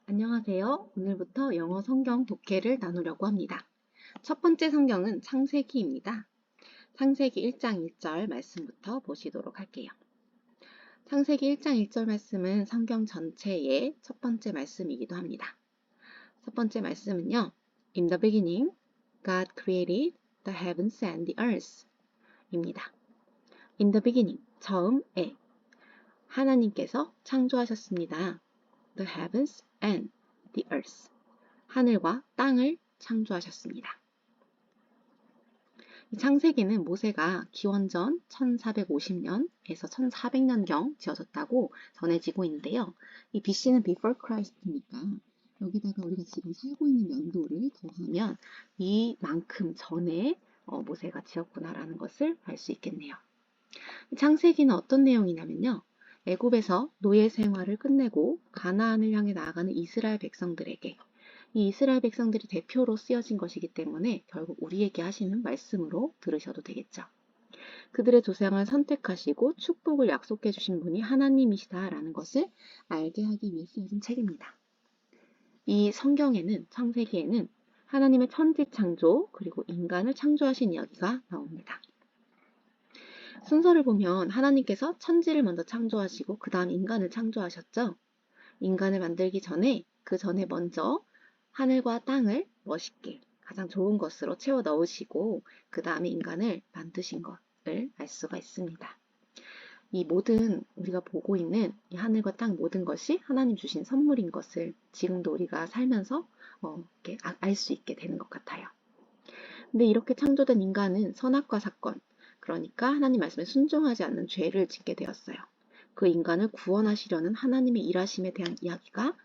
안녕하세요. 오늘부터 영어 성경 독해를 나누려고 합니다. 첫 번째 성경은 창세기입니다. 창세기 1장 1절 말씀부터 보시도록 할게요. 창세기 1장 1절 말씀은 성경 전체의 첫 번째 말씀이기도 합니다. 첫 번째 말씀은요. In the beginning, God created the heavens and the earth 입니다. In the beginning, 처음에 하나님께서 창조하셨습니다. The heavens and the earth. 하늘과 땅을 창조하셨습니다. 이 창세기는 모세가 기원전 1450년에서 1400년경 지어졌다고 전해지고 있는데요. 이 BC는 Before Christ니까 여기다가 우리가 지금 살고 있는 연도를 더하면 이만큼 전에 모세가 지었구나라는 것을 알 수 있겠네요. 이 창세기는 어떤 내용이냐면요. 애굽에서 노예 생활을 끝내고 가나안을 향해 나아가는 이스라엘 백성들에게 이 이스라엘 백성들이 대표로 쓰여진 것이기 때문에 결국 우리에게 하시는 말씀으로 들으셔도 되겠죠. 그들의 조상을 선택하시고 축복을 약속해 주신 분이 하나님이시다라는 것을 알게 하기 위해 쓰여진 책입니다. 이 성경에는 창세기에는 하나님의 천지 창조 그리고 인간을 창조하신 이야기가 나옵니다. 순서를 보면 하나님께서 천지를 먼저 창조하시고 그 다음 인간을 창조하셨죠. 인간을 만들기 전에 그 전에 먼저 하늘과 땅을 멋있게 가장 좋은 것으로 채워 넣으시고 그 다음에 인간을 만드신 것을 알 수가 있습니다. 이 모든 우리가 보고 있는 이 하늘과 땅 모든 것이 하나님 주신 선물인 것을 지금도 우리가 살면서 알 수 있게 되는 것 같아요. 근데 이렇게 창조된 인간은 선악과 사건, 그러니까 하나님 말씀에 순종하지 않는 죄를 짓게 되었어요. 그 인간을 구원하시려는 하나님의 일하심에 대한 이야기가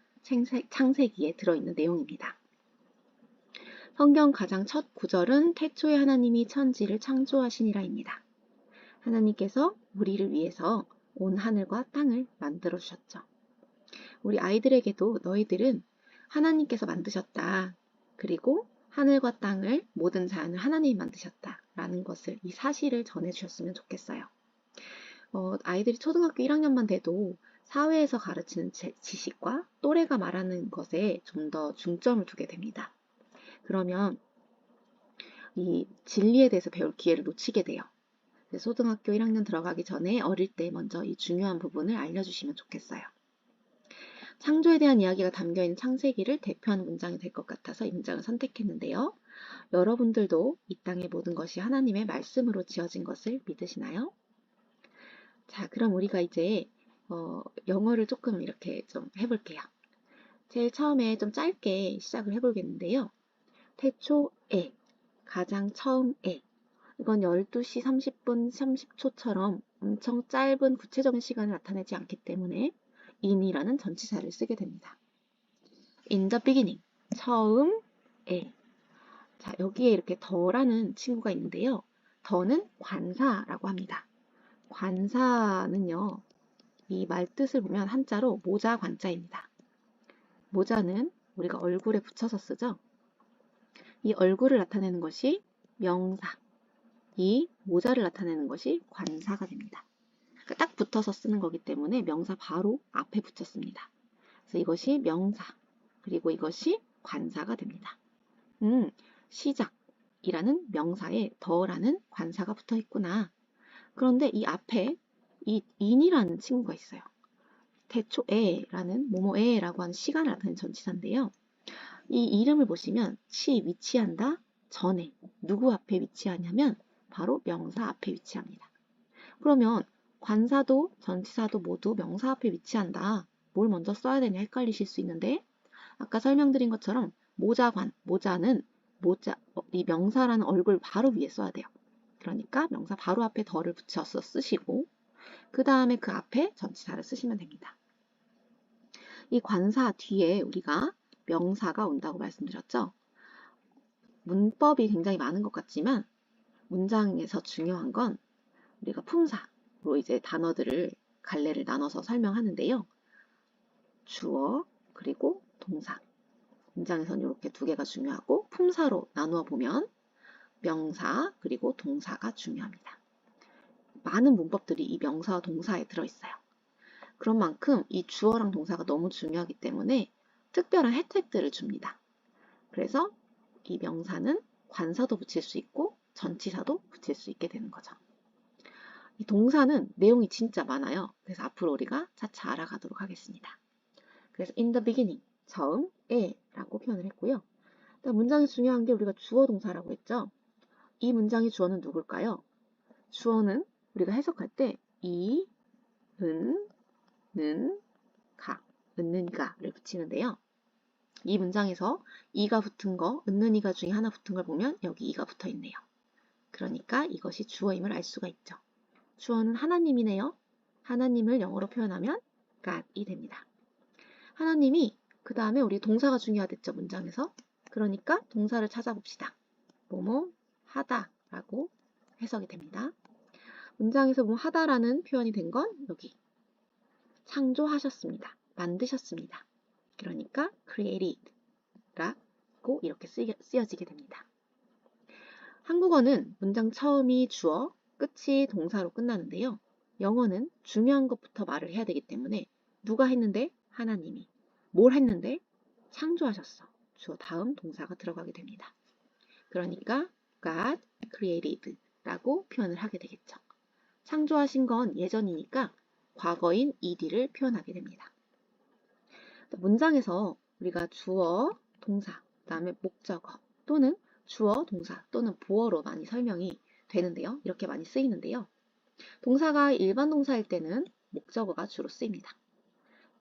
창세기에 들어있는 내용입니다. 성경 가장 첫 구절은 태초에 하나님이 천지를 창조하시니라입니다. 하나님께서 우리를 위해서 온 하늘과 땅을 만들어 주셨죠. 우리 아이들에게도 너희들은 하나님께서 만드셨다. 그리고 하늘과 땅을 모든 자연을 하나님이 만드셨다라는 것을 이 사실을 전해주셨으면 좋겠어요. 아이들이 초등학교 1학년만 돼도 사회에서 가르치는 지식과 또래가 말하는 것에 좀 더 중점을 두게 됩니다. 그러면 이 진리에 대해서 배울 기회를 놓치게 돼요. 초등학교 1학년 들어가기 전에 어릴 때 먼저 이 중요한 부분을 알려주시면 좋겠어요. 창조에 대한 이야기가 담겨있는 창세기를 대표하는 문장이 될 것 같아서 이 문장을 선택했는데요. 여러분들도 이 땅의 모든 것이 하나님의 말씀으로 지어진 것을 믿으시나요? 자, 그럼 우리가 이제 영어를 조금 이렇게 좀 해볼게요. 제일 처음에 좀 짧게 시작을 해보겠는데요. 태초에, 가장 처음에, 이건 12시 30분 30초처럼 엄청 짧은 구체적인 시간을 나타내지 않기 때문에 in이라는 전치사를 쓰게 됩니다. In the beginning, 처음에. 자, 여기에 이렇게 더라는 친구가 있는데요. 더는 관사라고 합니다. 관사는요, 이 말뜻을 보면 한자로 모자 관자입니다. 모자는 우리가 얼굴에 붙여서 쓰죠. 이 얼굴을 나타내는 것이 명사, 이 모자를 나타내는 것이 관사가 됩니다. 그러니까 딱 붙어서 쓰는 거기 때문에 명사 바로 앞에 붙였습니다. 그래서 이것이 명사, 그리고 이것이 관사가 됩니다. 시작이라는 명사에 더라는 관사가 붙어 있구나. 그런데 이 앞에 이 in이라는 친구가 있어요. 태초에라는 뭐뭐에라고 하는 시간을 나타내는 전치사인데요. 이 이름을 보시면 위치한다 전에 누구 앞에 위치하냐면 바로 명사 앞에 위치합니다. 그러면 관사도 전치사도 모두 명사 앞에 위치한다. 뭘 먼저 써야 되냐 헷갈리실 수 있는데 아까 설명드린 것처럼 모자는 이 명사라는 얼굴 바로 위에 써야 돼요. 그러니까 명사 바로 앞에 더를 붙여서 쓰시고 그 다음에 그 앞에 전치사를 쓰시면 됩니다. 이 관사 뒤에 우리가 명사가 온다고 말씀드렸죠. 문법이 굉장히 많은 것 같지만 문장에서 중요한 건 우리가 품사로 이제 단어들을 갈래를 나눠서 설명하는데요. 주어 그리고 동사. 문장에서는 이렇게 두 개가 중요하고 품사로 나누어 보면 명사 그리고 동사가 중요합니다. 많은 문법들이 이 명사와 동사에 들어있어요. 그런 만큼 이 주어랑 동사가 너무 중요하기 때문에 특별한 혜택들을 줍니다. 그래서 이 명사는 관사도 붙일 수 있고 전치사도 붙일 수 있게 되는 거죠. 이 동사는 내용이 진짜 많아요. 그래서 앞으로 우리가 차차 알아가도록 하겠습니다. 그래서 in the beginning, 처음에 라고 표현을 했고요. 문장에서 중요한 게 우리가 주어 동사라고 했죠. 이 문장의 주어는 누굴까요? 주어는 우리가 해석할 때 이, 은, 는, 가, 은는가를 붙이는데요. 이 문장에서 이가 붙은 거, 은는 이가 중에 하나 붙은 걸 보면 여기 이가 붙어 있네요. 그러니까 이것이 주어임을 알 수가 있죠. 주어는 하나님이네요. 하나님을 영어로 표현하면 God이 됩니다. 하나님이 그 다음에 우리 동사가 중요하댔죠, 문장에서. 그러니까 동사를 찾아봅시다. 뭐뭐 하다 라고 해석이 됩니다. 문장에서 뭐 하다라는 표현이 된 건 여기 창조하셨습니다. 만드셨습니다. 그러니까 created 라고 이렇게 쓰여지게 됩니다. 한국어는 문장 처음이 주어, 끝이 동사로 끝나는데요. 영어는 중요한 것부터 말을 해야 되기 때문에 누가 했는데? 하나님이. 뭘 했는데? 창조하셨어. 주어 다음 동사가 들어가게 됩니다. 그러니까 God created 라고 표현을 하게 되겠죠. 창조하신 건 예전이니까 과거인 ed를 표현하게 됩니다. 문장에서 우리가 주어, 동사, 그 다음에 목적어 또는 주어, 동사 또는 보어로 많이 설명이 되는데요. 이렇게 많이 쓰이는데요. 동사가 일반 동사일 때는 목적어가 주로 쓰입니다.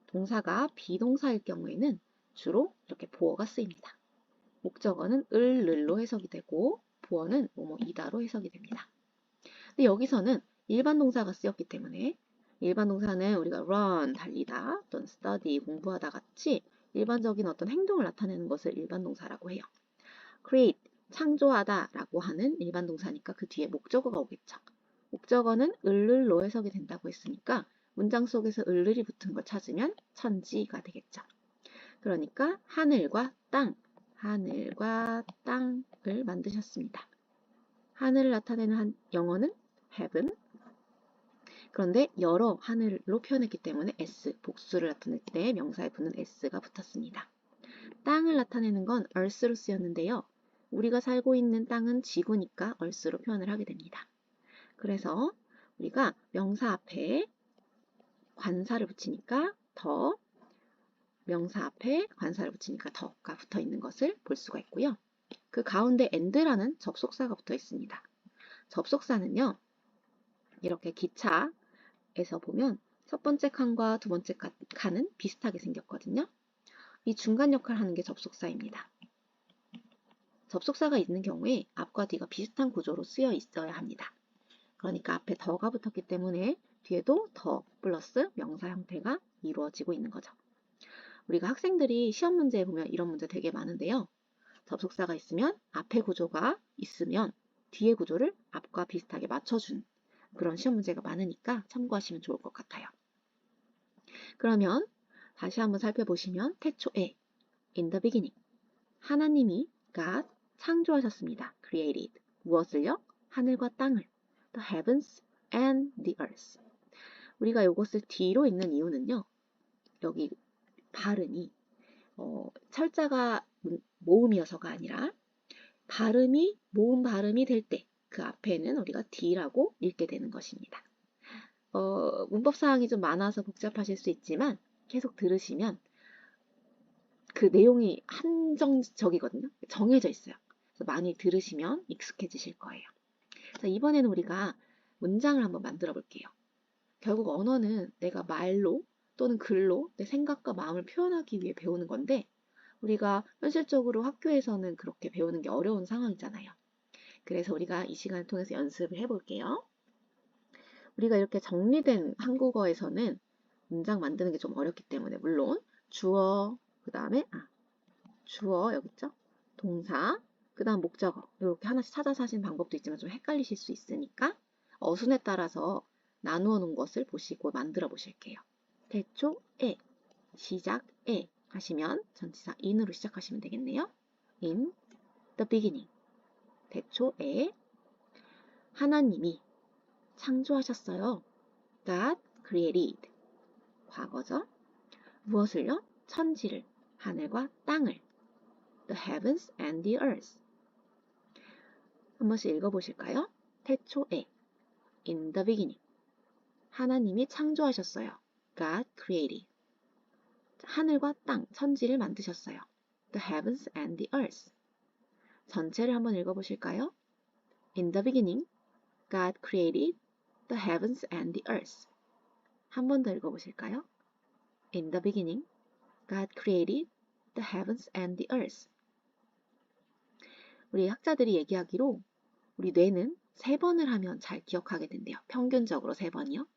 동사가 비동사일 경우에는 주로 이렇게 보어가 쓰입니다. 목적어는 을, 늘로 해석이 되고 보어는 뭐뭐이다로 해석이 됩니다. 근데 여기서는 일반 동사가 쓰였기 때문에 일반 동사는 우리가 run, 달리다 또는 study, 공부하다 같이 일반적인 어떤 행동을 나타내는 것을 일반 동사라고 해요. create, 창조하다 라고 하는 일반 동사니까 그 뒤에 목적어가 오겠죠. 목적어는 을을로 해석이 된다고 했으니까 문장 속에서 을을이 붙은 걸 찾으면 천지가 되겠죠. 그러니까 하늘과 땅을 만드셨습니다. 하늘을 나타내는 영어는 heaven. 그런데 여러 하늘로 표현했기 때문에 s, 복수를 나타낼 때 명사에 붙는 s가 붙었습니다. 땅을 나타내는 건 earth로 쓰였는데요. 우리가 살고 있는 땅은 지구니까 earth로 표현을 하게 됩니다. 그래서 우리가 명사 앞에 관사를 붙이니까 더, 명사 앞에 관사를 붙이니까 더가 붙어 있는 것을 볼 수가 있고요. 그 가운데 and라는 접속사가 붙어 있습니다. 접속사는요, 이렇게 기차에서 보면 첫 번째 칸과 두 번째 칸은 비슷하게 생겼거든요. 이 중간 역할을 하는 게 접속사입니다. 접속사가 있는 경우에 앞과 뒤가 비슷한 구조로 쓰여 있어야 합니다. 그러니까 앞에 더가 붙었기 때문에 뒤에도 더 플러스 명사 형태가 이루어지고 있는 거죠. 우리가 학생들이 시험 문제에 보면 이런 문제 되게 많은데요. 접속사가 있으면 앞에 구조가 있으면 뒤에 구조를 앞과 비슷하게 맞춰준 그런 시험 문제가 많으니까 참고하시면 좋을 것 같아요. 그러면 다시 한번 살펴보시면 태초에 in the beginning 하나님이 God 창조하셨습니다. created 무엇을요? 하늘과 땅을 the heavens and the earth. 우리가 이것을 D로 읽는 이유는요. 여기 발음이 철자가 모음이어서가 아니라 발음이 모음 발음이 될 때 그 앞에는 우리가 D라고 읽게 되는 것입니다. 문법 사항이 좀 많아서 복잡하실 수 있지만 계속 들으시면 그 내용이 한정적이거든요. 정해져 있어요. 그래서 많이 들으시면 익숙해지실 거예요. 자, 이번에는 우리가 문장을 한번 만들어 볼게요. 결국 언어는 내가 말로 또는 글로 내 생각과 마음을 표현하기 위해 배우는 건데 우리가 현실적으로 학교에서는 그렇게 배우는 게 어려운 상황이잖아요. 그래서 우리가 이 시간을 통해서 연습을 해볼게요. 우리가 이렇게 정리된 한국어에서는 문장 만드는 게 좀 어렵기 때문에 물론 주어, 그 다음에 주어 여기 있죠? 동사, 그 다음 목적어 이렇게 하나씩 찾아서 하시는 방법도 있지만 좀 헷갈리실 수 있으니까 어순에 따라서 나누어 놓은 것을 보시고 만들어 보실게요. 태초에, 시작에 하시면 전치사 in으로 시작하시면 되겠네요. in the beginning 태초에 하나님이 창조하셨어요. God created 과거죠. 무엇을요? 천지를 하늘과 땅을. The heavens and the earth. 한 번씩 읽어보실까요? 태초에. In the beginning. 하나님이 창조하셨어요. God created. 하늘과 땅, 천지를 만드셨어요. The heavens and the earth. 전체를 한번 읽어보실까요? In the beginning, God created the heavens and the earth. 한 번 더 읽어보실까요? In the beginning, God created the heavens and the earth. 우리 학자들이 얘기하기로 우리 뇌는 3번을 하면 잘 기억하게 된대요. 평균적으로 3번이요.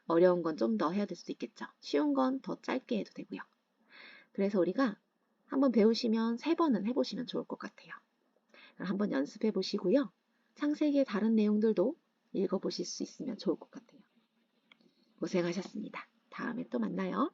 어려운 건 좀 더 해야 될 수도 있겠죠. 쉬운 건 더 짧게 해도 되고요. 그래서 우리가 한번 배우시면 3번은 해보시면 좋을 것 같아요. 한번 연습해 보시고요. 창세기의 다른 내용들도 읽어보실 수 있으면 좋을 것 같아요. 고생하셨습니다. 다음에 또 만나요.